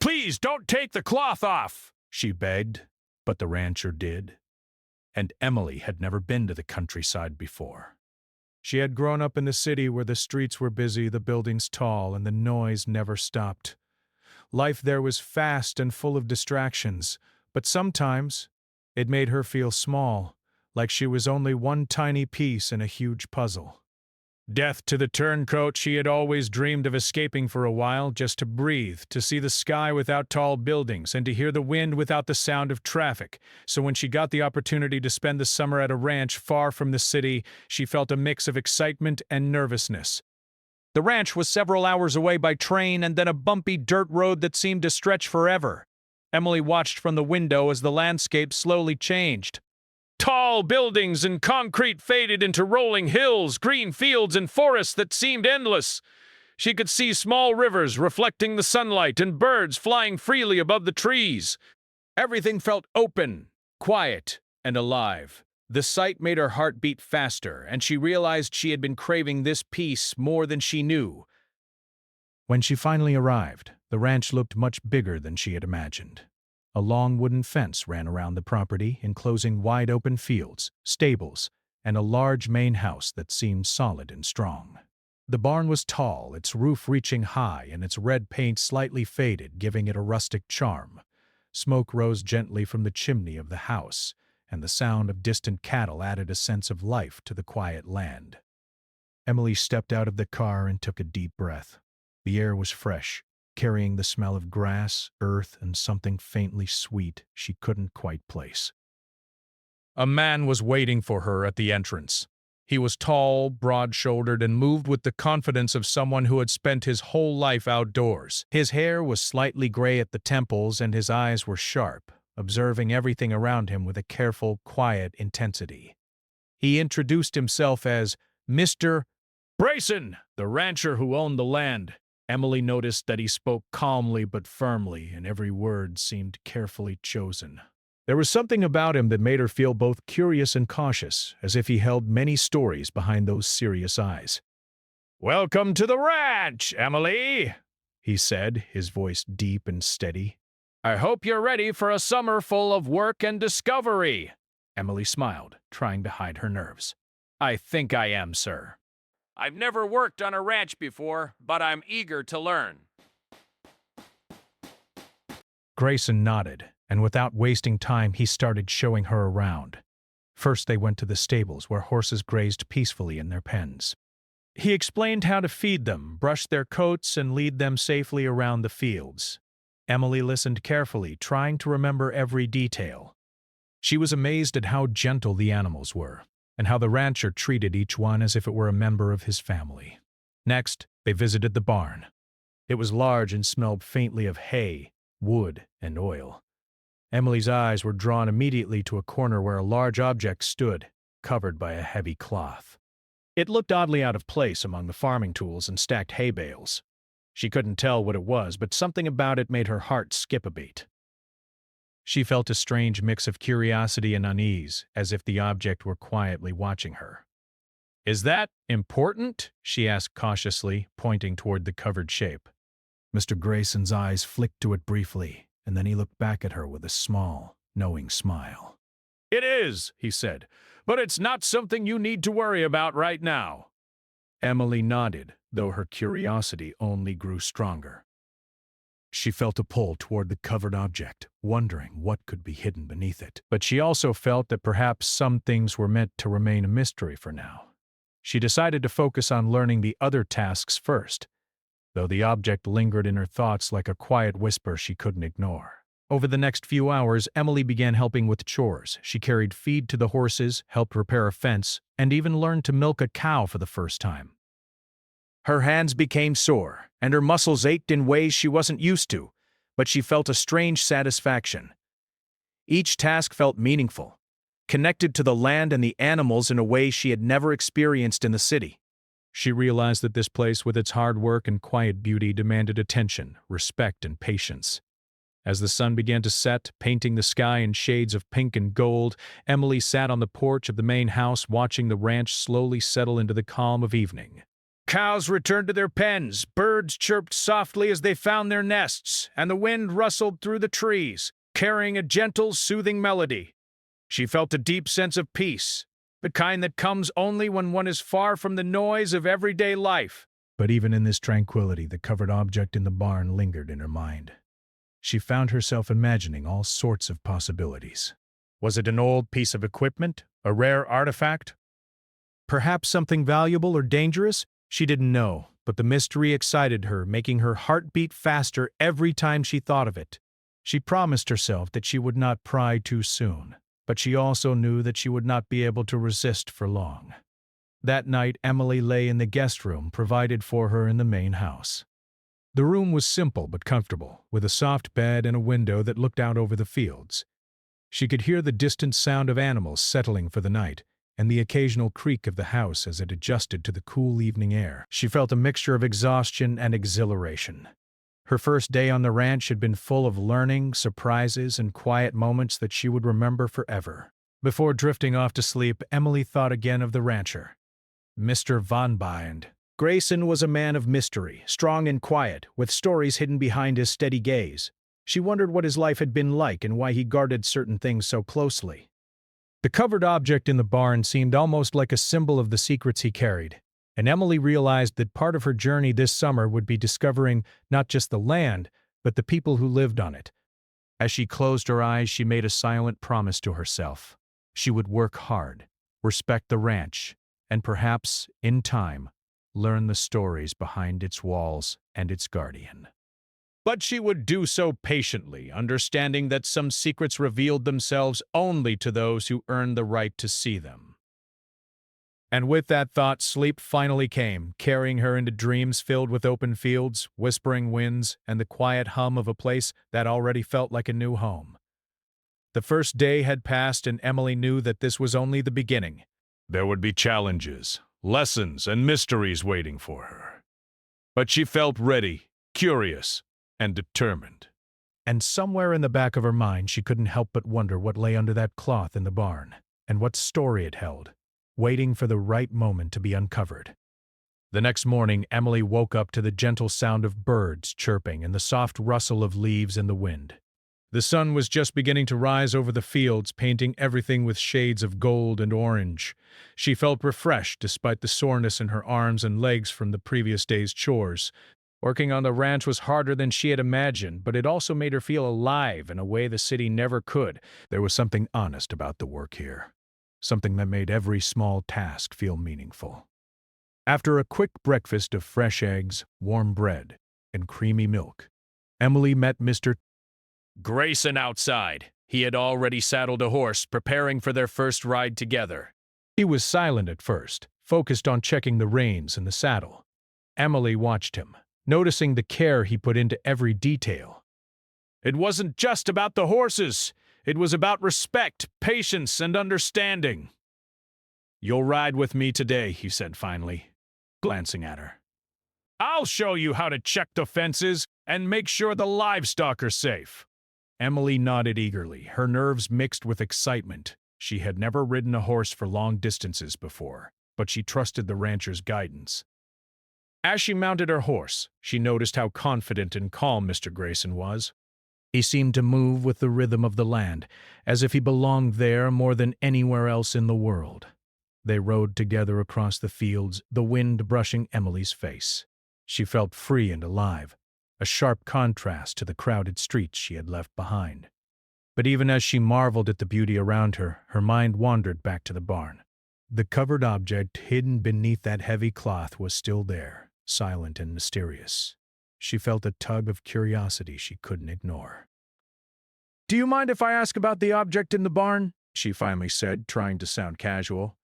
Please don't take the cloth off, she begged, but the rancher did. And Emily had never been to the countryside before. She had grown up in the city where the streets were busy, the buildings tall, and the noise never stopped. Life there was fast and full of distractions, but sometimes it made her feel small, like she was only one tiny piece in a huge puzzle. Death to the turncoat, she had always dreamed of escaping for a while, just to breathe, to see the sky without tall buildings, and to hear the wind without the sound of traffic. So when she got the opportunity to spend the summer at a ranch far from the city, she felt a mix of excitement and nervousness. The ranch was several hours away by train, and then a bumpy dirt road that seemed to stretch forever. Emily watched from the window as the landscape slowly changed. Tall buildings and concrete faded into rolling hills, green fields and forests that seemed endless. She could see small rivers reflecting the sunlight and birds flying freely above the trees. Everything felt open, quiet, and alive. The sight made her heart beat faster, and she realized she had been craving this peace more than she knew. When she finally arrived, the ranch looked much bigger than she had imagined. A long wooden fence ran around the property, enclosing wide-open fields, stables, and a large main house that seemed solid and strong. The barn was tall, its roof reaching high and its red paint slightly faded, giving it a rustic charm. Smoke rose gently from the chimney of the house, and the sound of distant cattle added a sense of life to the quiet land. Emily stepped out of the car and took a deep breath. The air was fresh, carrying the smell of grass, earth, and something faintly sweet she couldn't quite place. A man was waiting for her at the entrance. He was tall, broad-shouldered, and moved with the confidence of someone who had spent his whole life outdoors. His hair was slightly gray at the temples, and his eyes were sharp, observing everything around him with a careful, quiet intensity. He introduced himself as Mr. Grayson, the rancher who owned the land. Emily noticed that he spoke calmly but firmly, and every word seemed carefully chosen. There was something about him that made her feel both curious and cautious, as if he held many stories behind those serious eyes. "Welcome to the ranch, Emily," he said, his voice deep and steady. "I hope you're ready for a summer full of work and discovery." Emily smiled, trying to hide her nerves. "I think I am, sir. I've never worked on a ranch before, but I'm eager to learn." Grayson nodded, and without wasting time, he started showing her around. First, they went to the stables where horses grazed peacefully in their pens. He explained how to feed them, brush their coats, and lead them safely around the fields. Emily listened carefully, trying to remember every detail. She was amazed at how gentle the animals were, and how the rancher treated each one as if it were a member of his family. Next, they visited the barn. It was large and smelled faintly of hay, wood, and oil. Emily's eyes were drawn immediately to a corner where a large object stood, covered by a heavy cloth. It looked oddly out of place among the farming tools and stacked hay bales. She couldn't tell what it was, but something about it made her heart skip a beat. She felt a strange mix of curiosity and unease, as if the object were quietly watching her. "Is that important?" she asked cautiously, pointing toward the covered shape. Mr. Grayson's eyes flicked to it briefly, and then he looked back at her with a small, knowing smile. "It is," he said, "but it's not something you need to worry about right now." Emily nodded, though her curiosity only grew stronger. She felt a pull toward the covered object, wondering what could be hidden beneath it. But she also felt that perhaps some things were meant to remain a mystery for now. She decided to focus on learning the other tasks first, though the object lingered in her thoughts like a quiet whisper she couldn't ignore. Over the next few hours, Emily began helping with chores. She carried feed to the horses, helped repair a fence, and even learned to milk a cow for the first time. Her hands became sore, and her muscles ached in ways she wasn't used to, but she felt a strange satisfaction. Each task felt meaningful, connected to the land and the animals in a way she had never experienced in the city. She realized that this place, with its hard work and quiet beauty, demanded attention, respect, and patience. As the sun began to set, painting the sky in shades of pink and gold, Emily sat on the porch of the main house watching the ranch slowly settle into the calm of evening. Cows returned to their pens, birds chirped softly as they found their nests, and the wind rustled through the trees, carrying a gentle, soothing melody. She felt a deep sense of peace, the kind that comes only when one is far from the noise of everyday life. But even in this tranquility, the covered object in the barn lingered in her mind. She found herself imagining all sorts of possibilities. Was it an old piece of equipment? A rare artifact? Perhaps something valuable or dangerous? She didn't know, but the mystery excited her, making her heart beat faster every time she thought of it. She promised herself that she would not pry too soon, but she also knew that she would not be able to resist for long. That night, Emily lay in the guest room provided for her in the main house. The room was simple but comfortable, with a soft bed and a window that looked out over the fields. She could hear the distant sound of animals settling for the night, and the occasional creak of the house as it adjusted to the cool evening air. She felt a mixture of exhaustion and exhilaration. Her first day on the ranch had been full of learning, surprises, and quiet moments that she would remember forever. Before drifting off to sleep, Emily thought again of the rancher, Mr. Von Bind. Grayson was a man of mystery, strong and quiet, with stories hidden behind his steady gaze. She wondered what his life had been like and why he guarded certain things so closely. The covered object in the barn seemed almost like a symbol of the secrets he carried, and Emily realized that part of her journey this summer would be discovering not just the land, but the people who lived on it. As she closed her eyes, she made a silent promise to herself. She would work hard, respect the ranch, and perhaps, in time, learn the stories behind its walls and its guardian. But she would do so patiently, understanding that some secrets revealed themselves only to those who earned the right to see them. And with that thought, sleep finally came, carrying her into dreams filled with open fields, whispering winds, and the quiet hum of a place that already felt like a new home. The first day had passed, and Emily knew that this was only the beginning. There would be challenges, lessons, and mysteries waiting for her. But she felt ready, curious, and determined. And somewhere in the back of her mind, she couldn't help but wonder what lay under that cloth in the barn, and what story it held, waiting for the right moment to be uncovered. The next morning, Emily woke up to the gentle sound of birds chirping and the soft rustle of leaves in the wind. The sun was just beginning to rise over the fields, painting everything with shades of gold and orange. She felt refreshed despite the soreness in her arms and legs from the previous day's chores. Working on the ranch was harder than she had imagined, but it also made her feel alive in a way the city never could. There was something honest about the work here, something that made every small task feel meaningful. After a quick breakfast of fresh eggs, warm bread, and creamy milk, Emily met Mr. Grayson outside. He had already saddled a horse, preparing for their first ride together. He was silent at first, focused on checking the reins and the saddle. Emily watched him, noticing the care he put into every detail. It wasn't just about the horses. It was about respect, patience, and understanding. "You'll ride with me today," he said finally, glancing at her. "I'll show you how to check the fences and make sure the livestock are safe." Emily nodded eagerly, her nerves mixed with excitement. She had never ridden a horse for long distances before, but she trusted the rancher's guidance. As she mounted her horse, she noticed how confident and calm Mr. Grayson was. He seemed to move with the rhythm of the land, as if he belonged there more than anywhere else in the world. They rode together across the fields, the wind brushing Emily's face. She felt free and alive, a sharp contrast to the crowded streets she had left behind. But even as she marveled at the beauty around her, her mind wandered back to the barn. The covered object hidden beneath that heavy cloth was still there, silent and mysterious. She felt a tug of curiosity she couldn't ignore. "Do you mind if I ask about the object in the barn?" she finally said, trying to sound casual.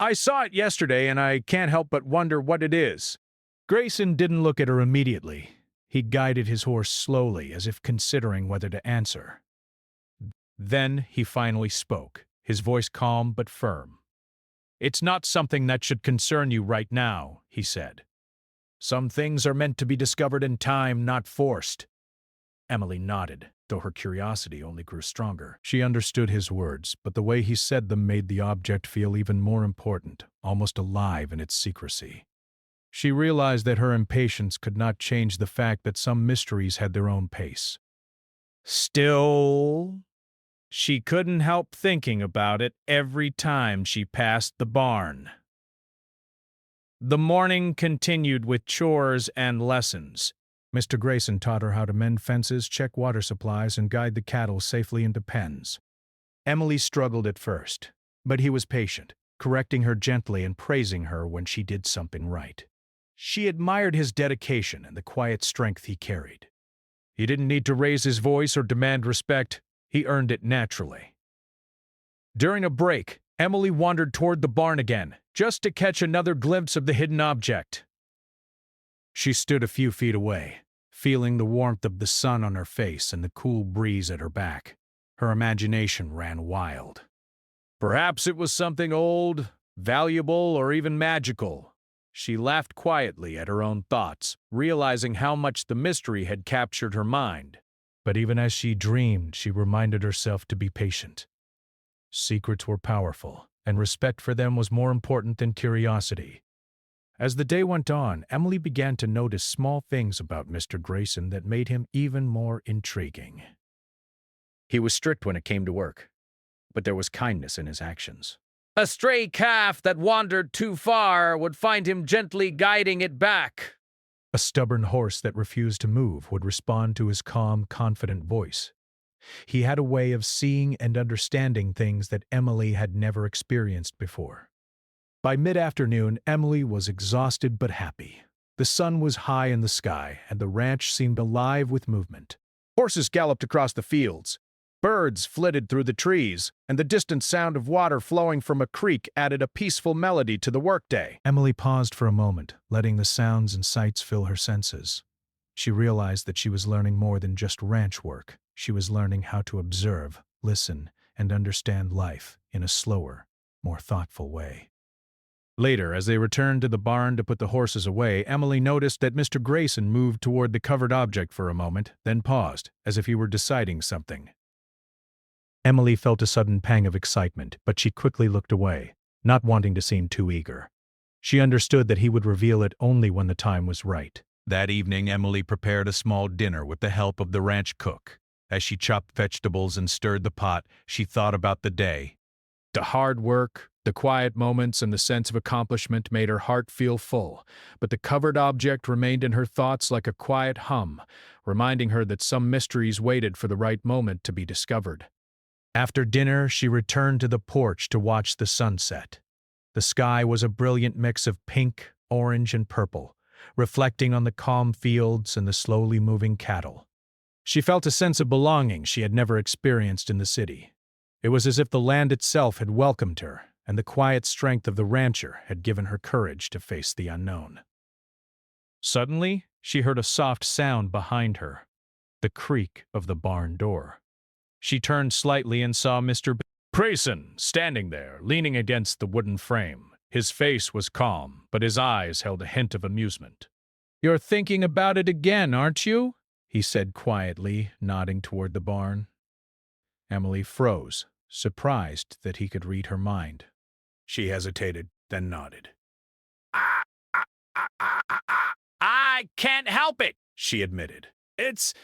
"I saw it yesterday, and I can't help but wonder what it is." Grayson didn't look at her immediately. He guided his horse slowly, as if considering whether to answer. Then he finally spoke, his voice calm but firm. "It's not something that should concern you right now," he said. "Some things are meant to be discovered in time, not forced." Emily nodded, though her curiosity only grew stronger. She understood his words, but the way he said them made the object feel even more important, almost alive in its secrecy. She realized that her impatience could not change the fact that some mysteries had their own pace. Still, she couldn't help thinking about it every time she passed the barn. The morning continued with chores and lessons. Mr. Grayson taught her how to mend fences, check water supplies, and guide the cattle safely into pens. Emily struggled at first, but he was patient, correcting her gently and praising her when she did something right. She admired his dedication and the quiet strength he carried. He didn't need to raise his voice or demand respect. He earned it naturally. During a break, Emily wandered toward the barn again, just to catch another glimpse of the hidden object. She stood a few feet away, feeling the warmth of the sun on her face and the cool breeze at her back. Her imagination ran wild. Perhaps it was something old, valuable, or even magical. She laughed quietly at her own thoughts, realizing how much the mystery had captured her mind. But even as she dreamed, she reminded herself to be patient. Secrets were powerful, and respect for them was more important than curiosity. As the day went on, Emily began to notice small things about Mr. Grayson that made him even more intriguing. He was strict when it came to work, but there was kindness in his actions. A stray calf that wandered too far would find him gently guiding it back. A stubborn horse that refused to move would respond to his calm, confident voice. He had a way of seeing and understanding things that Emily had never experienced before. By mid-afternoon, Emily was exhausted but happy. The sun was high in the sky, and the ranch seemed alive with movement. Horses galloped across the fields. Birds flitted through the trees, and the distant sound of water flowing from a creek added a peaceful melody to the workday. Emily paused for a moment, letting the sounds and sights fill her senses. She realized that she was learning more than just ranch work. She was learning how to observe, listen, and understand life in a slower, more thoughtful way. Later, as they returned to the barn to put the horses away, Emily noticed that Mr. Grayson moved toward the covered object for a moment, then paused, as if he were deciding something. Emily felt a sudden pang of excitement, but she quickly looked away, not wanting to seem too eager. She understood that he would reveal it only when the time was right. That evening, Emily prepared a small dinner with the help of the ranch cook. As she chopped vegetables and stirred the pot, she thought about the day. The hard work, the quiet moments, and the sense of accomplishment made her heart feel full, but the covered object remained in her thoughts like a quiet hum, reminding her that some mysteries waited for the right moment to be discovered. After dinner, she returned to the porch to watch the sunset. The sky was a brilliant mix of pink, orange, and purple, reflecting on the calm fields and the slowly moving cattle. She felt a sense of belonging she had never experienced in the city. It was as if the land itself had welcomed her, and the quiet strength of the rancher had given her courage to face the unknown. Suddenly, she heard a soft sound behind her, the creak of the barn door. She turned slightly and saw Mr. Grayson standing there, leaning against the wooden frame. His face was calm, but his eyes held a hint of amusement. "You're thinking about it again, aren't you?" he said quietly, nodding toward the barn. Emily froze, surprised that he could read her mind. She hesitated, then nodded. "I can't help it," she admitted. "It's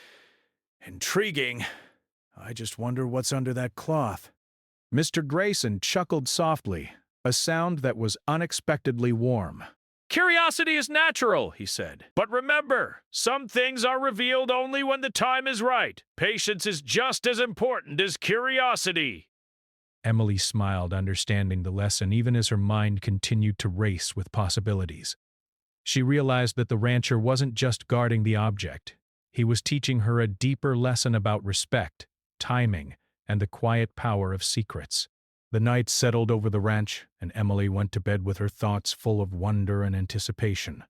intriguing. I just wonder what's under that cloth." Mr. Grayson chuckled softly, a sound that was unexpectedly warm. "Curiosity is natural," he said. "But remember, some things are revealed only when the time is right. Patience is just as important as curiosity." Emily smiled, understanding the lesson even as her mind continued to race with possibilities. She realized that the rancher wasn't just guarding the object. He was teaching her a deeper lesson about respect, timing, and the quiet power of secrets. The night settled over the ranch, and Emily went to bed with her thoughts full of wonder and anticipation.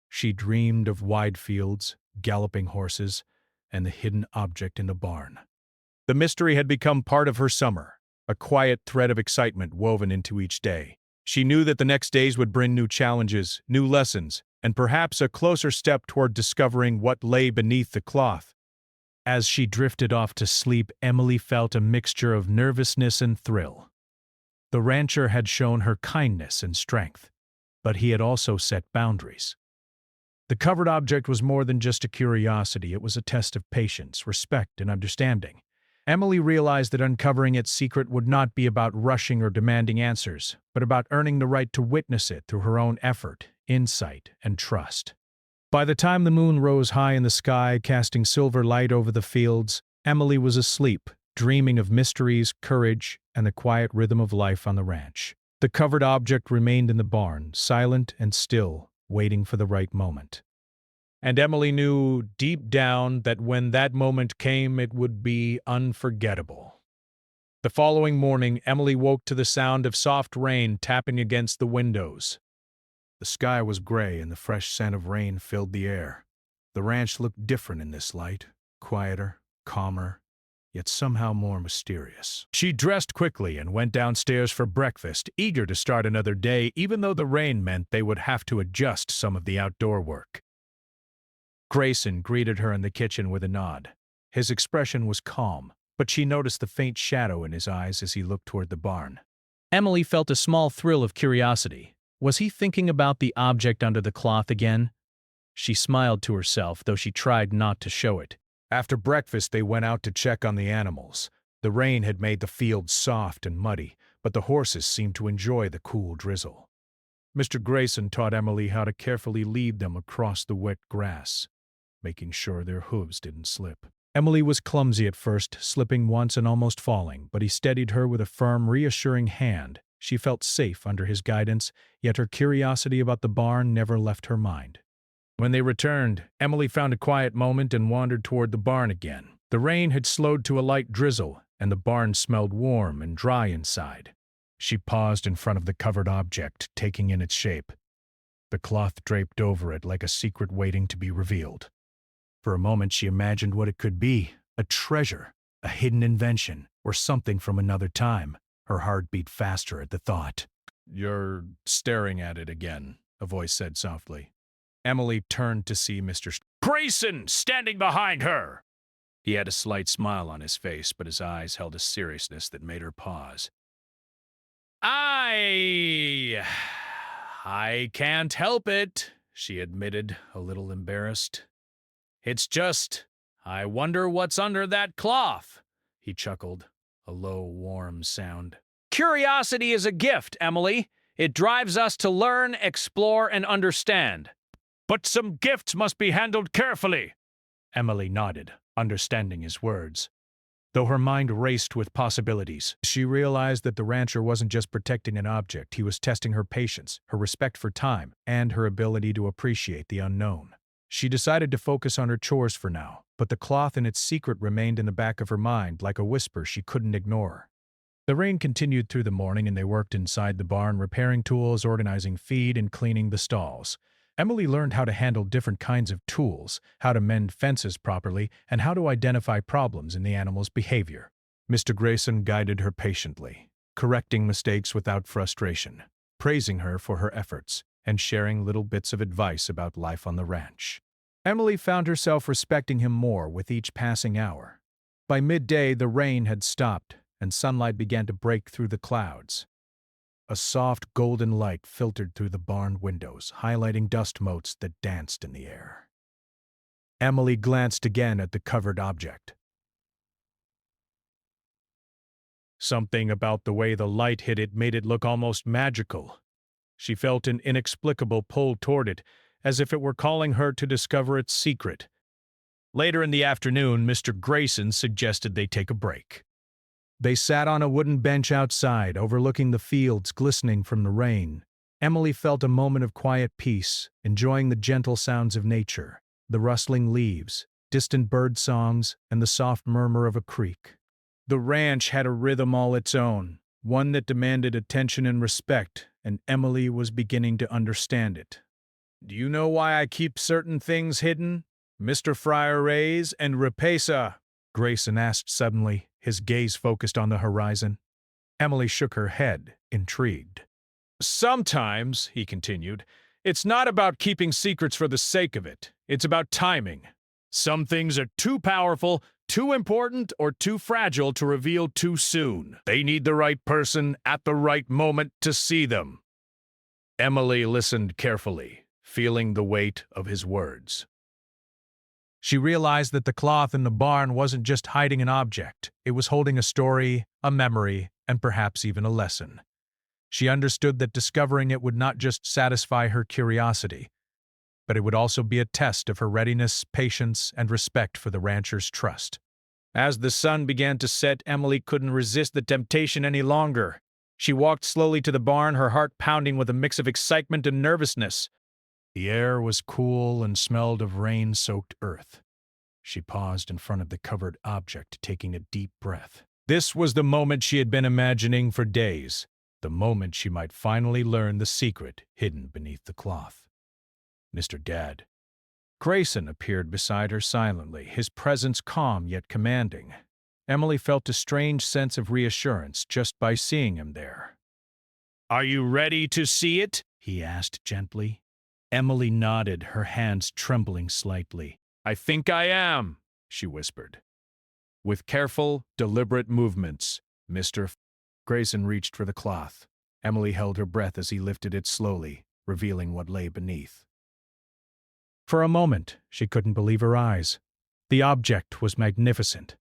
She dreamed of wide fields, galloping horses, and the hidden object in the barn. The mystery had become part of her summer, a quiet thread of excitement woven into each day. She knew that the next days would bring new challenges, new lessons, and perhaps a closer step toward discovering what lay beneath the cloth. As she drifted off to sleep, Emily felt a mixture of nervousness and thrill. The rancher had shown her kindness and strength, but he had also set boundaries. The covered object was more than just a curiosity, it was a test of patience, respect, and understanding. Emily realized that uncovering its secret would not be about rushing or demanding answers, but about earning the right to witness it through her own effort, insight, and trust. By the time the moon rose high in the sky, casting silver light over the fields, Emily was asleep, dreaming of mysteries, courage, and the quiet rhythm of life on the ranch. The covered object remained in the barn, silent and still, waiting for the right moment. And Emily knew deep down that when that moment came, it would be unforgettable. The following morning, Emily woke to the sound of soft rain tapping against the windows. The sky was gray and the fresh scent of rain filled the air. The ranch looked different in this light, quieter, calmer, yet somehow more mysterious. She dressed quickly and went downstairs for breakfast, eager to start another day, even though the rain meant they would have to adjust some of the outdoor work. Grayson greeted her in the kitchen with a nod. His expression was calm, but she noticed the faint shadow in his eyes as he looked toward the barn. Emily felt a small thrill of curiosity. Was he thinking about the object under the cloth again? She smiled to herself, though she tried not to show it. After breakfast, they went out to check on the animals. The rain had made the fields soft and muddy, but the horses seemed to enjoy the cool drizzle. Mr. Grayson taught Emily how to carefully lead them across the wet grass, making sure their hooves didn't slip. Emily was clumsy at first, slipping once and almost falling, but he steadied her with a firm, reassuring hand. She felt safe under his guidance, yet her curiosity about the barn never left her mind. When they returned, Emily found a quiet moment and wandered toward the barn again. The rain had slowed to a light drizzle, and the barn smelled warm and dry inside. She paused in front of the covered object, taking in its shape. The cloth draped over it like a secret waiting to be revealed. For a moment she imagined what it could be, a treasure, a hidden invention, or something from another time. Her heart beat faster at the thought. "You're staring at it again," a voice said softly. Emily turned to see Mr. Grayson standing behind her. He had a slight smile on his face, but his eyes held a seriousness that made her pause. I can't help it," she admitted, a little embarrassed. "It's just, I wonder what's under that cloth," he chuckled, a low, warm sound. "Curiosity is a gift, Emily. It drives us to learn, explore, and understand. But some gifts must be handled carefully." Emily nodded, understanding his words. Though her mind raced with possibilities, she realized that the rancher wasn't just protecting an object, he was testing her patience, her respect for time, and her ability to appreciate the unknown. She decided to focus on her chores for now, but the cloth and its secret remained in the back of her mind like a whisper she couldn't ignore. The rain continued through the morning and they worked inside the barn, repairing tools, organizing feed, and cleaning the stalls. Emily learned how to handle different kinds of tools, how to mend fences properly, and how to identify problems in the animal's behavior. Mr. Grayson guided her patiently, correcting mistakes without frustration, praising her for her efforts, and sharing little bits of advice about life on the ranch. Emily found herself respecting him more with each passing hour. By midday, the rain had stopped, and sunlight began to break through the clouds. A soft golden light filtered through the barn windows, highlighting dust motes that danced in the air. Emily glanced again at the covered object. Something about the way the light hit it made it look almost magical. She felt an inexplicable pull toward it, as if it were calling her to discover its secret. Later in the afternoon, Mr. Grayson suggested they take a break. They sat on a wooden bench outside, overlooking the fields glistening from the rain. Emily felt a moment of quiet peace, enjoying the gentle sounds of nature, the rustling leaves, distant bird songs, and the soft murmur of a creek. The ranch had a rhythm all its own, one that demanded attention and respect, and Emily was beginning to understand it. "Do you know why I keep certain things hidden, Mr. Friar Reyes and Rapesa?" Grayson asked suddenly, his gaze focused on the horizon. Emily shook her head, intrigued. "Sometimes," he continued, "it's not about keeping secrets for the sake of it. It's about timing. Some things are too powerful, too important, or too fragile to reveal too soon. They need the right person at the right moment to see them." Emily listened carefully, feeling the weight of his words. She realized that the cloth in the barn wasn't just hiding an object. It was holding a story, a memory, and perhaps even a lesson. She understood that discovering it would not just satisfy her curiosity, but it would also be a test of her readiness, patience, and respect for the rancher's trust. As the sun began to set, Emily couldn't resist the temptation any longer. She walked slowly to the barn, her heart pounding with a mix of excitement and nervousness. The air was cool and smelled of rain-soaked earth. She paused in front of the covered object, taking a deep breath. This was the moment she had been imagining for days, the moment she might finally learn the secret hidden beneath the cloth. Mr. Dad. Grayson appeared beside her silently, his presence calm yet commanding. Emily felt a strange sense of reassurance just by seeing him there. "Are you ready to see it?" he asked gently. Emily nodded, her hands trembling slightly. "I think I am," she whispered. With careful, deliberate movements, Grayson reached for the cloth. Emily held her breath as he lifted it slowly, revealing what lay beneath. For a moment, she couldn't believe her eyes. The object was magnificent.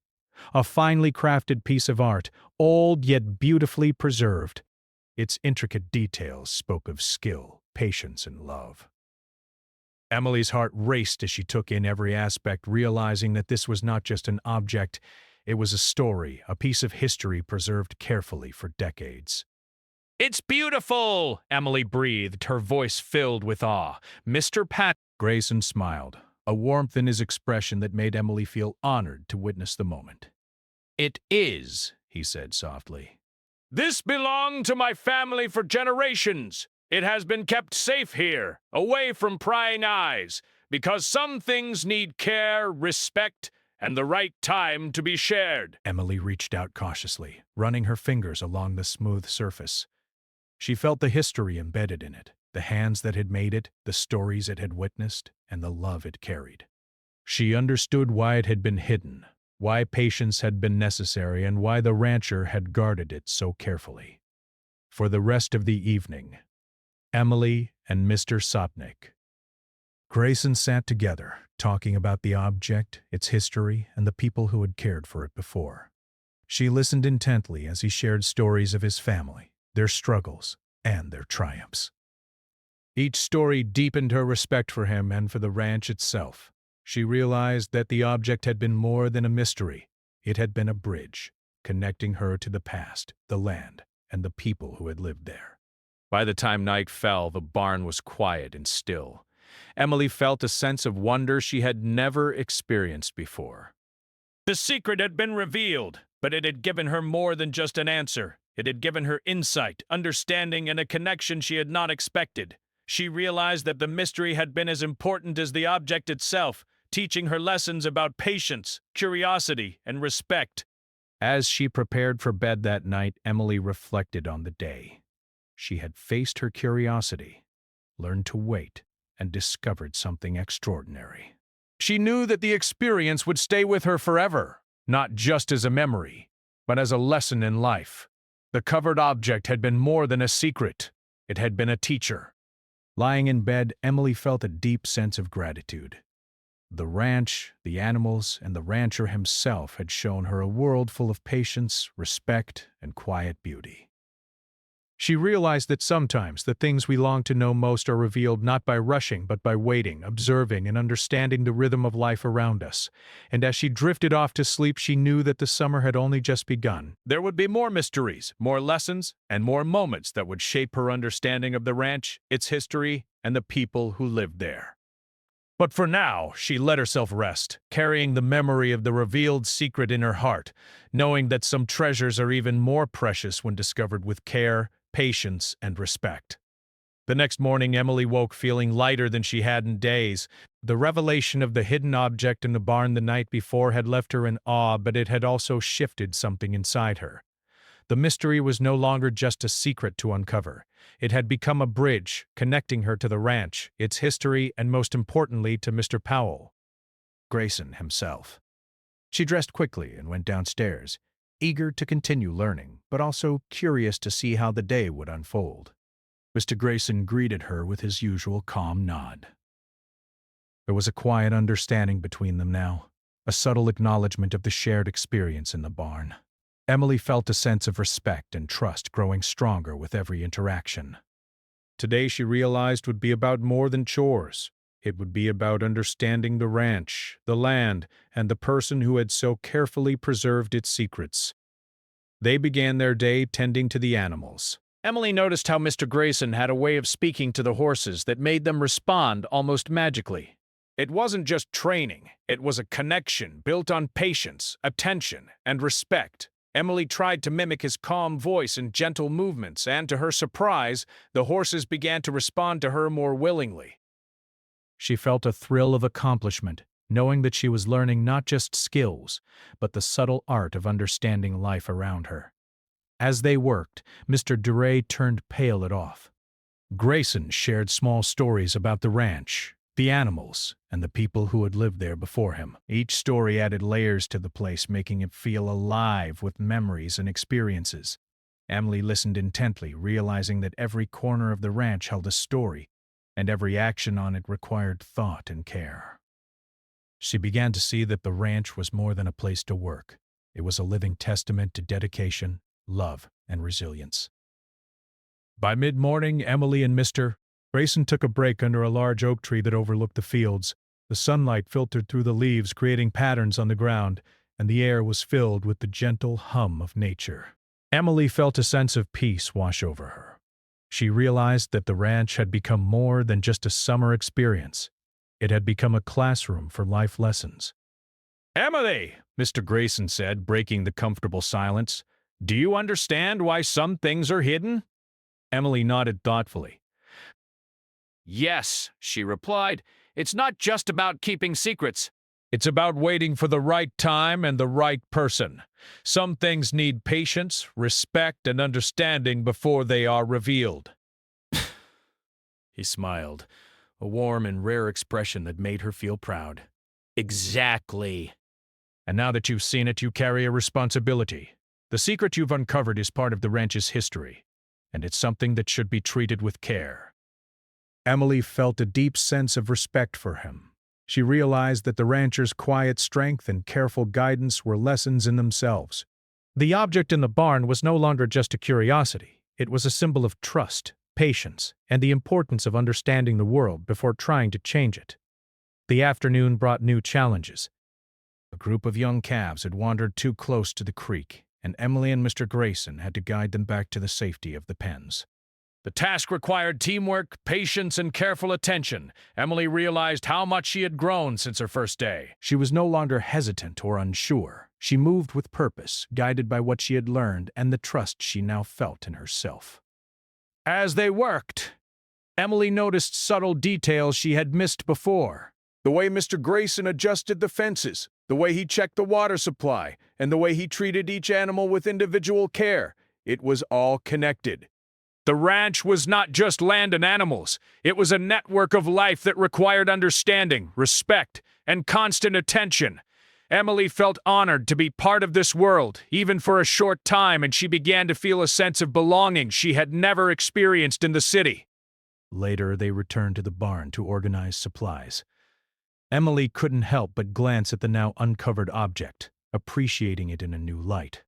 A finely crafted piece of art, old yet beautifully preserved. Its intricate details spoke of skill, patience, and love. Emily's heart raced as she took in every aspect, realizing that this was not just an object, it was a story, a piece of history preserved carefully for decades. "It's beautiful!" Emily breathed, her voice filled with awe. Grayson smiled, a warmth in his expression that made Emily feel honored to witness the moment. "It is," he said softly. "This belonged to my family for generations. It has been kept safe here, away from prying eyes, because some things need care, respect, and the right time to be shared." Emily reached out cautiously, running her fingers along the smooth surface. She felt the history embedded in it, the hands that had made it, the stories it had witnessed, and the love it carried. She understood why it had been hidden, why patience had been necessary, and why the rancher had guarded it so carefully. For the rest of the evening, Emily and Mr. Sopnik. Grayson sat together, talking about the object, its history, and the people who had cared for it before. She listened intently as he shared stories of his family, their struggles, and their triumphs. Each story deepened her respect for him and for the ranch itself. She realized that the object had been more than a mystery. It had been a bridge, connecting her to the past, the land, and the people who had lived there. By the time night fell, the barn was quiet and still. Emily felt a sense of wonder she had never experienced before. The secret had been revealed, but it had given her more than just an answer. It had given her insight, understanding, and a connection she had not expected. She realized that the mystery had been as important as the object itself, teaching her lessons about patience, curiosity, and respect. As she prepared for bed that night, Emily reflected on the day. She had faced her curiosity, learned to wait, and discovered something extraordinary. She knew that the experience would stay with her forever, not just as a memory, but as a lesson in life. The covered object had been more than a secret. It had been a teacher. Lying in bed, Emily felt a deep sense of gratitude. The ranch, the animals, and the rancher himself had shown her a world full of patience, respect, and quiet beauty. She realized that sometimes the things we long to know most are revealed not by rushing but by waiting, observing, and understanding the rhythm of life around us. And as she drifted off to sleep, she knew that the summer had only just begun. There would be more mysteries, more lessons, and more moments that would shape her understanding of the ranch, its history, and the people who lived there. But for now, she let herself rest, carrying the memory of the revealed secret in her heart, knowing that some treasures are even more precious when discovered with care, patience, and respect. The next morning, Emily woke feeling lighter than she had in days. The revelation of the hidden object in the barn the night before had left her in awe, but it had also shifted something inside her. The mystery was no longer just a secret to uncover. It had become a bridge, connecting her to the ranch, its history, and most importantly, to Mr. Powell, Grayson himself. She dressed quickly and went downstairs, eager to continue learning, but also curious to see how the day would unfold. Mr. Grayson greeted her with his usual calm nod. There was a quiet understanding between them now, a subtle acknowledgement of the shared experience in the barn. Emily felt a sense of respect and trust growing stronger with every interaction. Today, she realized, would be about more than chores. It would be about understanding the ranch, the land, and the person who had so carefully preserved its secrets. They began their day tending to the animals. Emily noticed how Mr. Grayson had a way of speaking to the horses that made them respond almost magically. It wasn't just training, it was a connection built on patience, attention, and respect. Emily tried to mimic his calm voice and gentle movements, and to her surprise, the horses began to respond to her more willingly. She felt a thrill of accomplishment, knowing that she was learning not just skills, but the subtle art of understanding life around her. As they worked, Mr. Duray turned pale at off. Grayson shared small stories about the ranch, the animals, and the people who had lived there before him. Each story added layers to the place, making it feel alive with memories and experiences. Emily listened intently, realizing that every corner of the ranch held a story, and every action on it required thought and care. She began to see that the ranch was more than a place to work. It was a living testament to dedication, love, and resilience. By mid-morning, Emily and Mr. Grayson took a break under a large oak tree that overlooked the fields. The sunlight filtered through the leaves, creating patterns on the ground, and the air was filled with the gentle hum of nature. Emily felt a sense of peace wash over her. She realized that the ranch had become more than just a summer experience. It had become a classroom for life lessons. "Emily," Mr. Grayson said, breaking the comfortable silence, "do you understand why some things are hidden?" Emily nodded thoughtfully. "Yes," she replied. "It's not just about keeping secrets. It's about waiting for the right time and the right person. Some things need patience, respect, and understanding before they are revealed." He smiled, a warm and rare expression that made her feel proud. "Exactly. And now that you've seen it, you carry a responsibility. The secret you've uncovered is part of the ranch's history, and it's something that should be treated with care." Emily felt a deep sense of respect for him. She realized that the rancher's quiet strength and careful guidance were lessons in themselves. The object in the barn was no longer just a curiosity. It was a symbol of trust, patience, and the importance of understanding the world before trying to change it. The afternoon brought new challenges. A group of young calves had wandered too close to the creek, and Emily and Mr. Grayson had to guide them back to the safety of the pens. The task required teamwork, patience, and careful attention. Emily realized how much she had grown since her first day. She was no longer hesitant or unsure. She moved with purpose, guided by what she had learned and the trust she now felt in herself. As they worked, Emily noticed subtle details she had missed before. The way Mr. Grayson adjusted the fences, the way he checked the water supply, and the way he treated each animal with individual care. It was all connected. The ranch was not just land and animals. It was a network of life that required understanding, respect, and constant attention. Emily felt honored to be part of this world, even for a short time, and she began to feel a sense of belonging she had never experienced in the city. Later, they returned to the barn to organize supplies. Emily couldn't help but glance at the now uncovered object, appreciating it in a new light.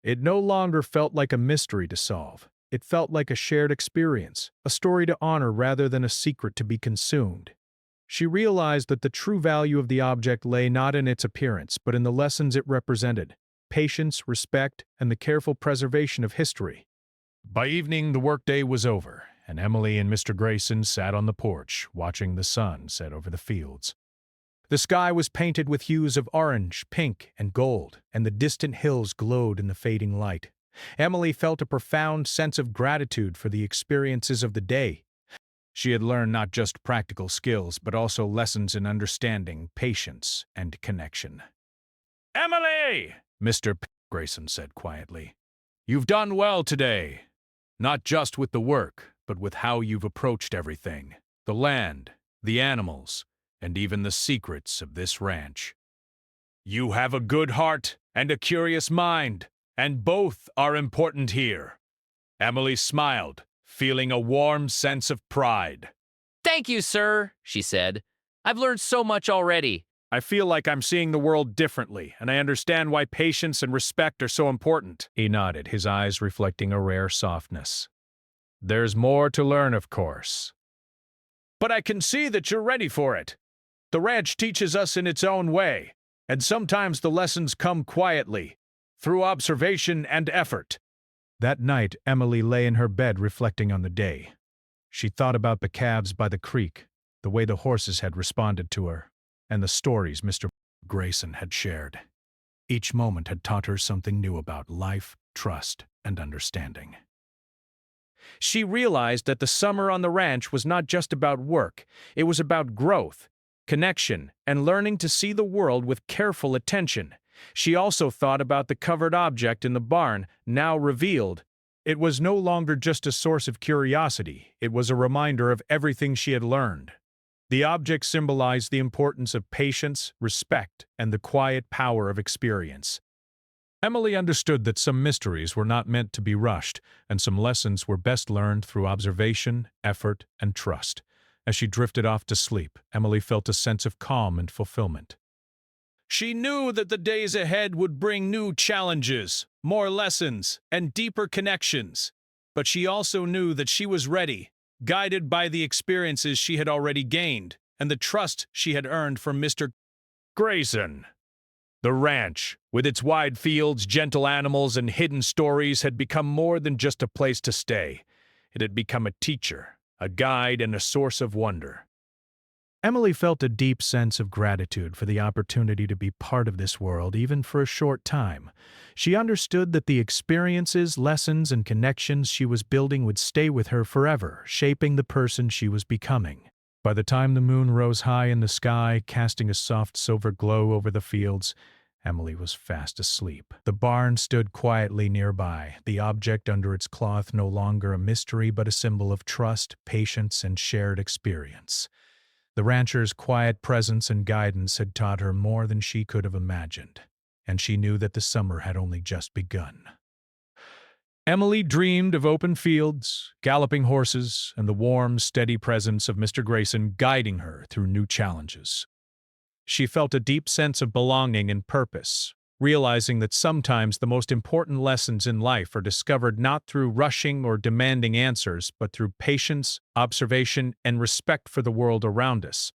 It no longer felt like a mystery to solve. It felt like a shared experience, a story to honor rather than a secret to be consumed. She realized that the true value of the object lay not in its appearance, but in the lessons it represented: patience, respect, and the careful preservation of history. By evening, the workday was over, and Emily and Mr. Grayson sat on the porch, watching the sun set over the fields. The sky was painted with hues of orange, pink, and gold, and the distant hills glowed in the fading light. Emily felt a profound sense of gratitude for the experiences of the day. She had learned not just practical skills, but also lessons in understanding, patience, and connection. "Emily!" Mr. Grayson said quietly. "You've done well today, not just with the work, but with how you've approached everything. The land, the animals, and even the secrets of this ranch. You have a good heart and a curious mind, and both are important here." Emily smiled, feeling a warm sense of pride. "Thank you, sir," she said. "I've learned so much already." I feel like I'm seeing the world differently, and I understand why patience and respect are so important. He nodded, his eyes reflecting a rare softness. There's more to learn, of course. But I can see that you're ready for it. The ranch teaches us in its own way, and sometimes the lessons come quietly, through observation and effort. That night, Emily lay in her bed reflecting on the day. She thought about the calves by the creek, the way the horses had responded to her, and the stories Mr. Grayson had shared. Each moment had taught her something new about life, trust, and understanding. She realized that the summer on the ranch was not just about work, it was about growth, connection, and learning to see the world with careful attention. She also thought about the covered object in the barn, now revealed. It was no longer just a source of curiosity, it was a reminder of everything she had learned. The object symbolized the importance of patience, respect, and the quiet power of experience. Emily understood that some mysteries were not meant to be rushed, and some lessons were best learned through observation, effort, and trust. As she drifted off to sleep, Emily felt a sense of calm and fulfillment. She knew that the days ahead would bring new challenges, more lessons, and deeper connections. But she also knew that she was ready, guided by the experiences she had already gained and the trust she had earned from Mr. Grayson. The ranch, with its wide fields, gentle animals, and hidden stories, had become more than just a place to stay. It had become a teacher, a guide, and a source of wonder. Emily felt a deep sense of gratitude for the opportunity to be part of this world, even for a short time. She understood that the experiences, lessons, and connections she was building would stay with her forever, shaping the person she was becoming. By the time the moon rose high in the sky, casting a soft silver glow over the fields, Emily was fast asleep. The barn stood quietly nearby, the object under its cloth no longer a mystery but a symbol of trust, patience, and shared experience. The rancher's quiet presence and guidance had taught her more than she could have imagined, and she knew that the summer had only just begun. Emily dreamed of open fields, galloping horses, and the warm, steady presence of Mr. Grayson guiding her through new challenges. She felt a deep sense of belonging and purpose, realizing that sometimes the most important lessons in life are discovered not through rushing or demanding answers, but through patience, observation, and respect for the world around us.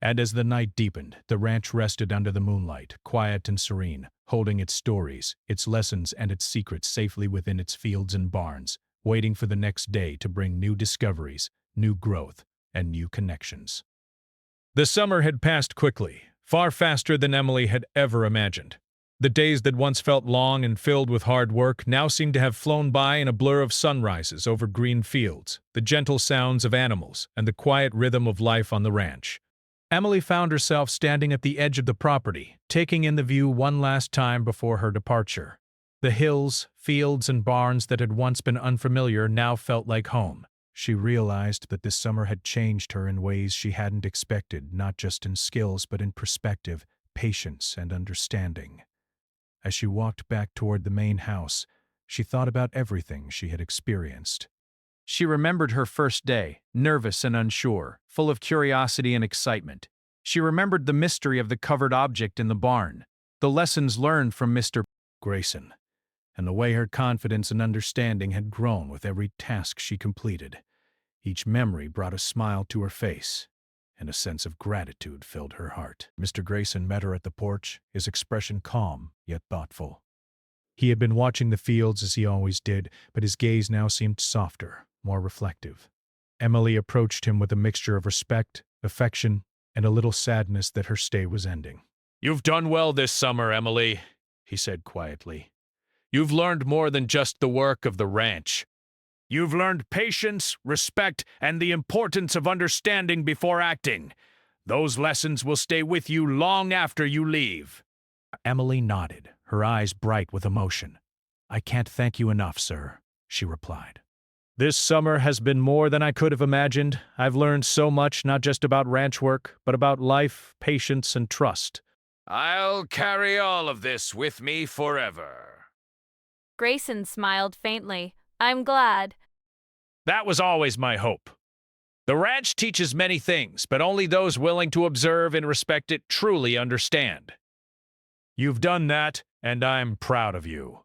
And as the night deepened, the ranch rested under the moonlight, quiet and serene, holding its stories, its lessons, and its secrets safely within its fields and barns, waiting for the next day to bring new discoveries, new growth, and new connections. The summer had passed quickly, far faster than Emily had ever imagined. The days that once felt long and filled with hard work now seemed to have flown by in a blur of sunrises over green fields, the gentle sounds of animals, and the quiet rhythm of life on the ranch. Emily found herself standing at the edge of the property, taking in the view one last time before her departure. The hills, fields, and barns that had once been unfamiliar now felt like home. She realized that this summer had changed her in ways she hadn't expected, not just in skills but in perspective, patience, and understanding. As she walked back toward the main house, she thought about everything she had experienced. She remembered her first day, nervous and unsure, full of curiosity and excitement. She remembered the mystery of the covered object in the barn, the lessons learned from Mr. Grayson, and the way her confidence and understanding had grown with every task she completed. Each memory brought a smile to her face, and a sense of gratitude filled her heart. Mr. Grayson met her at the porch, his expression calm yet thoughtful. He had been watching the fields as he always did, but his gaze now seemed softer, more reflective. Emily approached him with a mixture of respect, affection, and a little sadness that her stay was ending. "You've done well this summer, Emily," he said quietly. "You've learned more than just the work of the ranch. You've learned patience, respect, and the importance of understanding before acting. Those lessons will stay with you long after you leave." Emily nodded, her eyes bright with emotion. "I can't thank you enough, sir," she replied. "This summer has been more than I could have imagined. I've learned so much, not just about ranch work, but about life, patience, and trust. I'll carry all of this with me forever." Grayson smiled faintly. "I'm glad." That was always my hope. The ranch teaches many things, but only those willing to observe and respect it truly understand. You've done that, and I'm proud of you."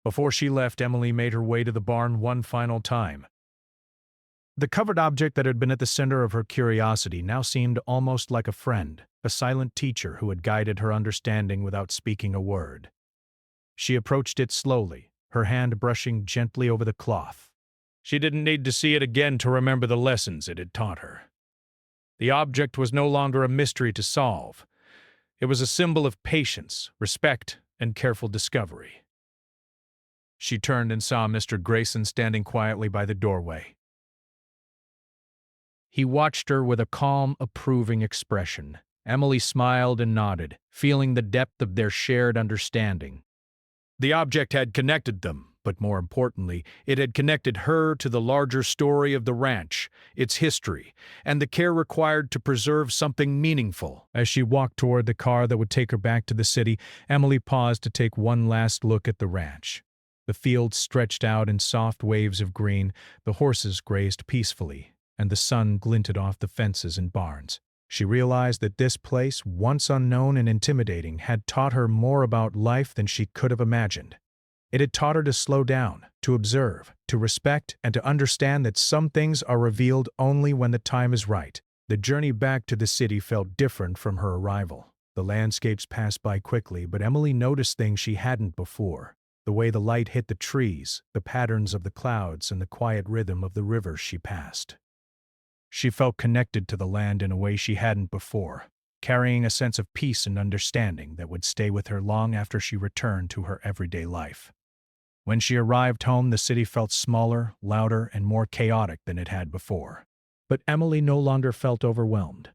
Before she left, Emily made her way to the barn one final time. The covered object that had been at the center of her curiosity now seemed almost like a friend, a silent teacher who had guided her understanding without speaking a word. She approached it slowly, her hand brushing gently over the cloth. She didn't need to see it again to remember the lessons it had taught her. The object was no longer a mystery to solve. It was a symbol of patience, respect, and careful discovery. She turned and saw Mr. Grayson standing quietly by the doorway. He watched her with a calm, approving expression. Emily smiled and nodded, feeling the depth of their shared understanding. The object had connected them, but more importantly, it had connected her to the larger story of the ranch, its history, and the care required to preserve something meaningful. As she walked toward the car that would take her back to the city, Emily paused to take one last look at the ranch. The fields stretched out in soft waves of green, the horses grazed peacefully, and the sun glinted off the fences and barns. She realized that this place, once unknown and intimidating, had taught her more about life than she could have imagined. It had taught her to slow down, to observe, to respect, and to understand that some things are revealed only when the time is right. The journey back to the city felt different from her arrival. The landscapes passed by quickly, but Emily noticed things she hadn't before. The way the light hit the trees, the patterns of the clouds, and the quiet rhythm of the river she passed. She felt connected to the land in a way she hadn't before, carrying a sense of peace and understanding that would stay with her long after she returned to her everyday life. When she arrived home, the city felt smaller, louder, and more chaotic than it had before. But Emily no longer felt overwhelmed.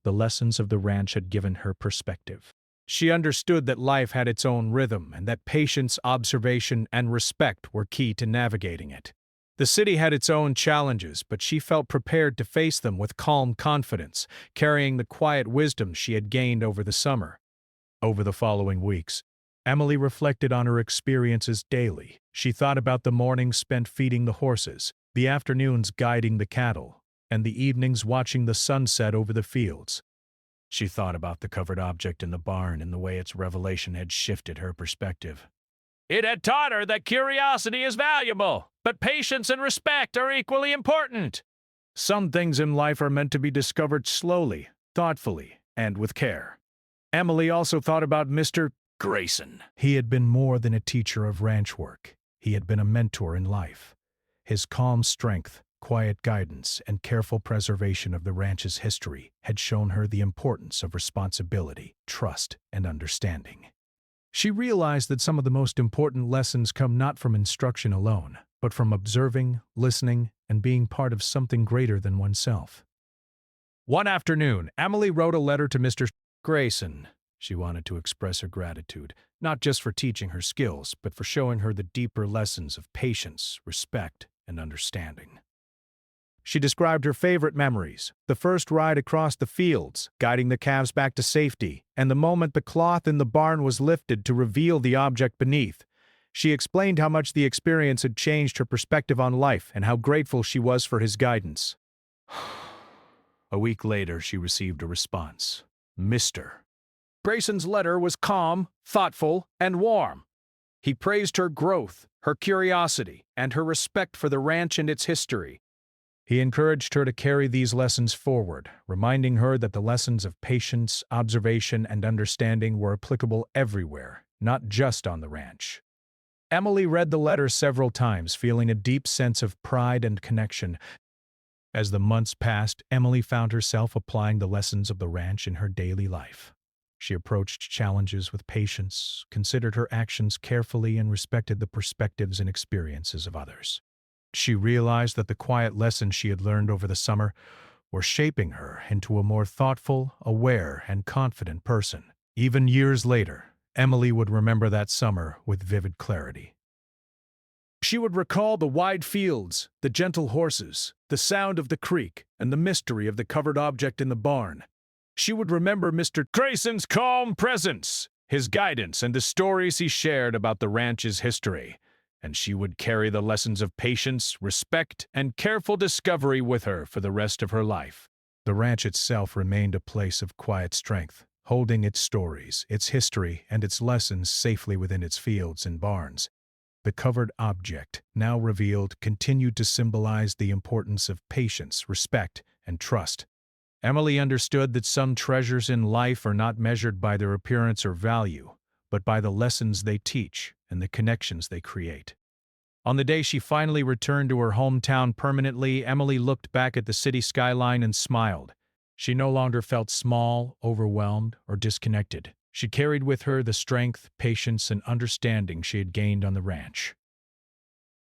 The lessons of the ranch had given her perspective. She understood that life had its own rhythm and that patience, observation, and respect were key to navigating it. The city had its own challenges, but she felt prepared to face them with calm confidence, carrying the quiet wisdom she had gained over the summer. Over the following weeks, Emily reflected on her experiences daily. She thought about the mornings spent feeding the horses, the afternoons guiding the cattle, and the evenings watching the sunset over the fields. She thought about the covered object in the barn and the way its revelation had shifted her perspective. It had taught her that curiosity is valuable, but patience and respect are equally important. Some things in life are meant to be discovered slowly, thoughtfully, and with care. Emily also thought about Mr. Grayson. He had been more than a teacher of ranch work. He had been a mentor in life. His calm strength, quiet guidance, and careful preservation of the ranch's history had shown her the importance of responsibility, trust, and understanding. She realized that some of the most important lessons come not from instruction alone, but from observing, listening, and being part of something greater than oneself. One afternoon, Emily wrote a letter to Mr. Grayson. She wanted to express her gratitude, not just for teaching her skills, but for showing her the deeper lessons of patience, respect, and understanding. She described her favorite memories, the first ride across the fields, guiding the calves back to safety, and the moment the cloth in the barn was lifted to reveal the object beneath. She explained how much the experience had changed her perspective on life and how grateful she was for his guidance. A week later, she received a response. Mr. Grayson's letter was calm, thoughtful, and warm. He praised her growth, her curiosity, and her respect for the ranch and its history. He encouraged her to carry these lessons forward, reminding her that the lessons of patience, observation, and understanding were applicable everywhere, not just on the ranch. Emily read the letter several times, feeling a deep sense of pride and connection. As the months passed, Emily found herself applying the lessons of the ranch in her daily life. She approached challenges with patience, considered her actions carefully, and respected the perspectives and experiences of others. She realized that the quiet lessons she had learned over the summer were shaping her into a more thoughtful, aware, and confident person. Even years later, Emily would remember that summer with vivid clarity. She would recall the wide fields, the gentle horses, the sound of the creek, and the mystery of the covered object in the barn. She would remember Mr. Grayson's calm presence, his guidance, and the stories he shared about the ranch's history. and she would carry the lessons of patience, respect, and careful discovery with her for the rest of her life. The ranch itself remained a place of quiet strength, holding its stories, its history, and its lessons safely within its fields and barns. The covered object, now revealed, continued to symbolize the importance of patience, respect, and trust. Emily understood that some treasures in life are not measured by their appearance or value, but by the lessons they teach and the connections they create. On the day she finally returned to her hometown permanently, Emily looked back at the city skyline and smiled. She no longer felt small, overwhelmed, or disconnected. She carried with her the strength, patience, and understanding she had gained on the ranch.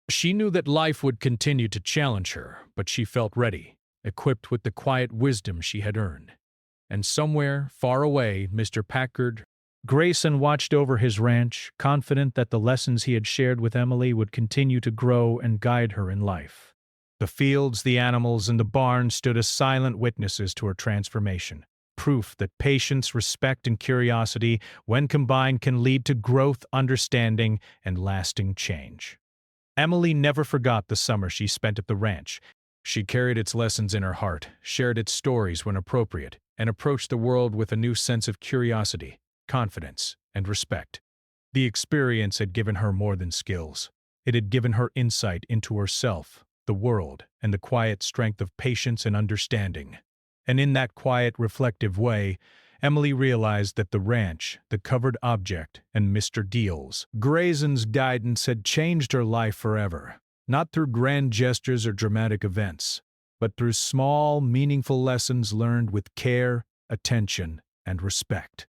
She knew that life would continue to challenge her, but she felt ready, equipped with the quiet wisdom she had earned. And somewhere, far away, Mr. Packard Grayson watched over his ranch, confident that the lessons he had shared with Emily would continue to grow and guide her in life. The fields, the animals, and the barn stood as silent witnesses to her transformation, proof that patience, respect, and curiosity, when combined, can lead to growth, understanding, and lasting change. Emily never forgot the summer she spent at the ranch. She carried its lessons in her heart, shared its stories when appropriate, and approached the world with a new sense of curiosity, confidence, and respect. The experience had given her more than skills. It had given her insight into herself, the world, and the quiet strength of patience and understanding. And in that quiet, reflective way, Emily realized that the ranch, the covered object, and Mr. Grayson's guidance had changed her life forever, not through grand gestures or dramatic events, but through small, meaningful lessons learned with care, attention, and respect.